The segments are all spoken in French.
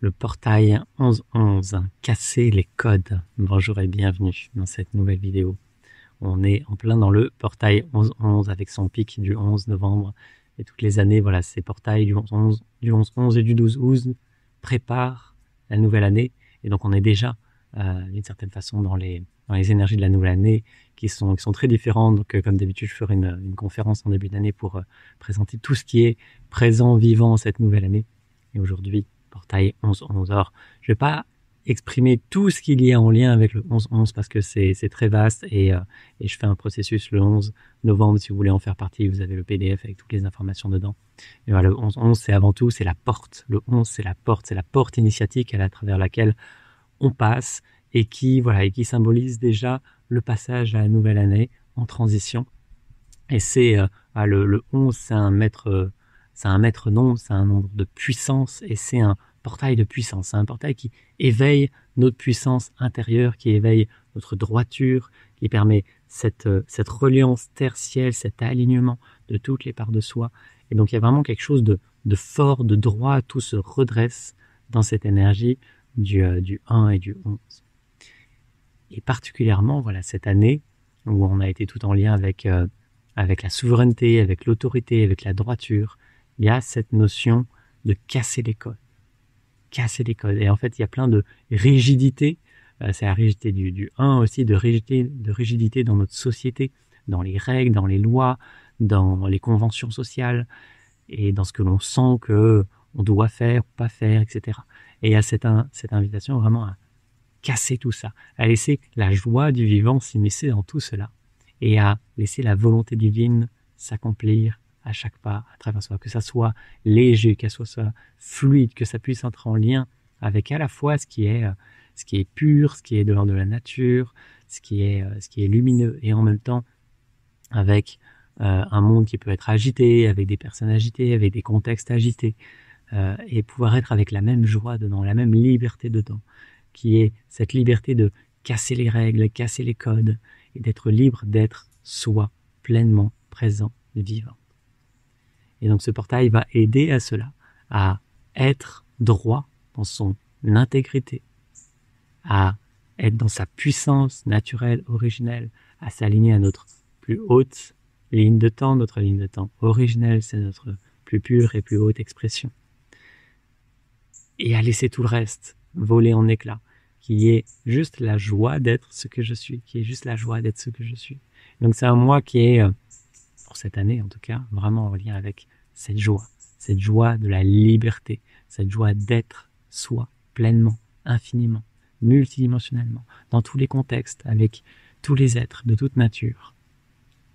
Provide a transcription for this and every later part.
le portail 11-11, casser les codes. Bonjour et bienvenue dans cette nouvelle vidéo. On est en plein dans le portail 11-11 avec son pic du 11 novembre. Et toutes les années, voilà, ces portails du 11-11, du 11-11 et du 12-12 préparent la nouvelle année. Et donc on est déjà, d'une certaine façon, dans les énergies de la nouvelle année qui sont très différentes. Donc comme d'habitude, je ferai une conférence en début d'année pour présenter tout ce qui est présent, vivant cette nouvelle année. Et aujourd'hui, portail 11-11. Alors, je vais pas exprimer tout ce qu'il y a en lien avec le 11-11 parce que c'est très vaste et je fais un processus le 11 novembre. Si vous voulez en faire partie, vous avez le PDF avec toutes les informations dedans. Et voilà, le 11-11, c'est avant tout, c'est la porte. Le 11, c'est la porte initiatique à travers laquelle on passe et qui symbolise déjà le passage à la nouvelle année en transition. Et c'est le 11, c'est un maître nombre, c'est un nombre de puissance et c'est un portail de puissance. C'est un portail qui éveille notre puissance intérieure, qui éveille notre droiture, qui permet cette reliance terre-ciel, cet alignement de toutes les parts de soi. Et donc il y a vraiment quelque chose de fort, de droit, tout se redresse dans cette énergie du 1 et du 11. Et particulièrement, voilà, cette année où on a été tout en lien avec la souveraineté, avec l'autorité, avec la droiture, il y a cette notion de casser les codes. Casser les codes. Et en fait, il y a plein de rigidité. C'est la rigidité du 1 aussi, de rigidité dans notre société, dans les règles, dans les lois, dans les conventions sociales, et dans ce que l'on sent que on doit faire ou pas faire, etc. Et il y a cette invitation vraiment à casser tout ça, à laisser la joie du vivant s'immiscer dans tout cela, et à laisser la volonté divine s'accomplir à chaque pas, à travers soi, que ça soit léger, que ça soit fluide, que ça puisse entrer en lien avec à la fois ce qui est pur, ce qui est de l'ordre de la nature, ce qui est lumineux, et en même temps avec un monde qui peut être agité, avec des personnes agitées, avec des contextes agités, et pouvoir être avec la même joie dedans, la même liberté dedans, qui est cette liberté de casser les règles, casser les codes, et d'être libre d'être soi, pleinement présent, vivant. Et donc ce portail va aider à cela, à être droit dans son intégrité, à être dans sa puissance naturelle, originelle, à s'aligner à notre plus haute ligne de temps. Notre ligne de temps originelle, c'est notre plus pure et plus haute expression. Et à laisser tout le reste voler en éclats, qui est juste la joie d'être ce que je suis, qui est juste la joie d'être ce que je suis. Donc c'est un mois qui est, pour cette année en tout cas, vraiment en lien avec cette joie de la liberté, cette joie d'être soi, pleinement, infiniment, multidimensionnellement, dans tous les contextes, avec tous les êtres de toute nature.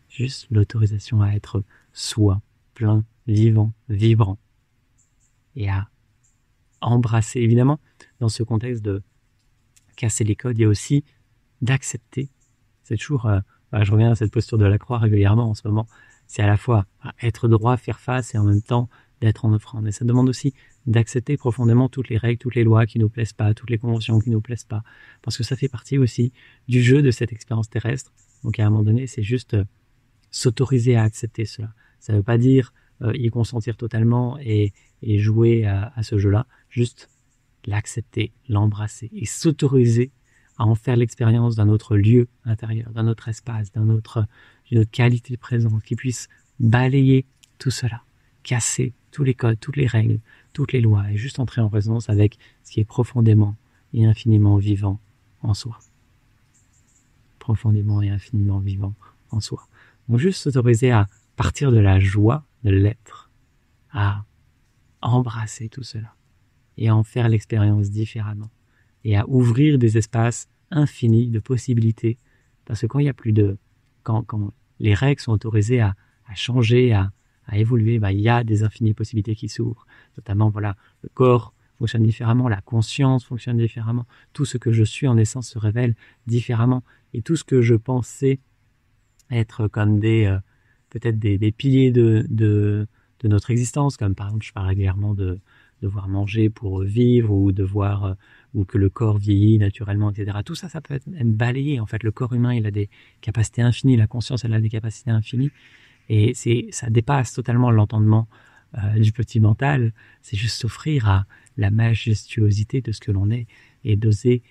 Juste l'autorisation à être soi, plein, vivant, vibrant, et à embrasser. Évidemment, dans ce contexte de casser les codes, il y a aussi d'accepter. C'est toujours, je reviens à cette posture de la croix régulièrement en ce moment. C'est à la fois être droit, faire face, et en même temps d'être en offrande. Et ça demande aussi d'accepter profondément toutes les règles, toutes les lois qui nous plaisent pas, toutes les conventions qui nous plaisent pas, parce que ça fait partie aussi du jeu de cette expérience terrestre. Donc à un moment donné, c'est juste s'autoriser à accepter cela. Ça veut pas dire y consentir totalement et jouer à ce jeu-là, juste l'accepter, l'embrasser et s'autoriser à en faire l'expérience d'un autre lieu intérieur, d'un autre espace, d'une autre qualité de présence qui puisse balayer tout cela, casser tous les codes, toutes les règles, toutes les lois, et juste entrer en résonance avec ce qui est profondément et infiniment vivant en soi. Profondément et infiniment vivant en soi. Donc juste s'autoriser à partir de la joie de l'être, à embrasser tout cela, et à en faire l'expérience différemment, et à ouvrir des espaces infinis de possibilités, parce que quand il y a plus de, quand les règles sont autorisées à changer, à évoluer, il y a des infinies possibilités qui s'ouvrent. Notamment, voilà, le corps fonctionne différemment, la conscience fonctionne différemment, tout ce que je suis en essence se révèle différemment, et tout ce que je pensais être comme peut-être des piliers de notre existence, comme par exemple, je parle régulièrement de devoir manger pour vivre, ou ou que le corps vieillit naturellement, etc. Tout ça, ça peut être balayé. En fait, le corps humain, il a des capacités infinies, la conscience, elle a des capacités infinies, et ça dépasse totalement l'entendement du petit mental. C'est juste s'offrir à la majestuosité de ce que l'on est et d'oser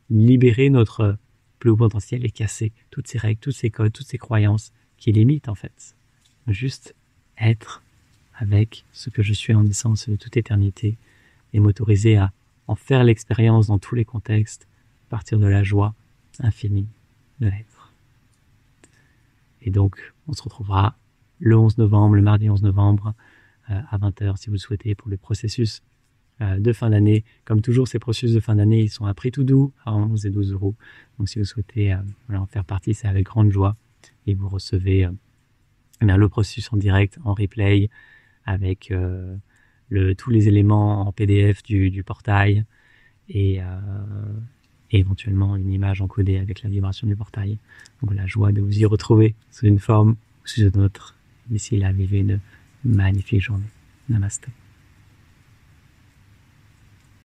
libérer notre plus haut potentiel et casser toutes ces règles, tous ces codes, toutes ces croyances qui limitent en fait. Juste être avec ce que je suis en essence de toute éternité et m'autoriser à en faire l'expérience dans tous les contextes à partir de la joie infinie de l'être. Et donc, on se retrouvera le 11 novembre, le mardi 11 novembre, à 20h si vous le souhaitez, pour le processus de fin d'année. Comme toujours, ces processus de fin d'année, ils sont à prix tout doux, à 11 et 12 euros. Donc si vous souhaitez en faire partie, c'est avec grande joie. Et vous recevez le processus en direct, en replay, avec tous les éléments en PDF du portail et éventuellement une image encodée avec la vibration du portail. Donc la joie de vous y retrouver sous une forme ou sous une autre. D'ici là, vivez une magnifique journée. Namaste.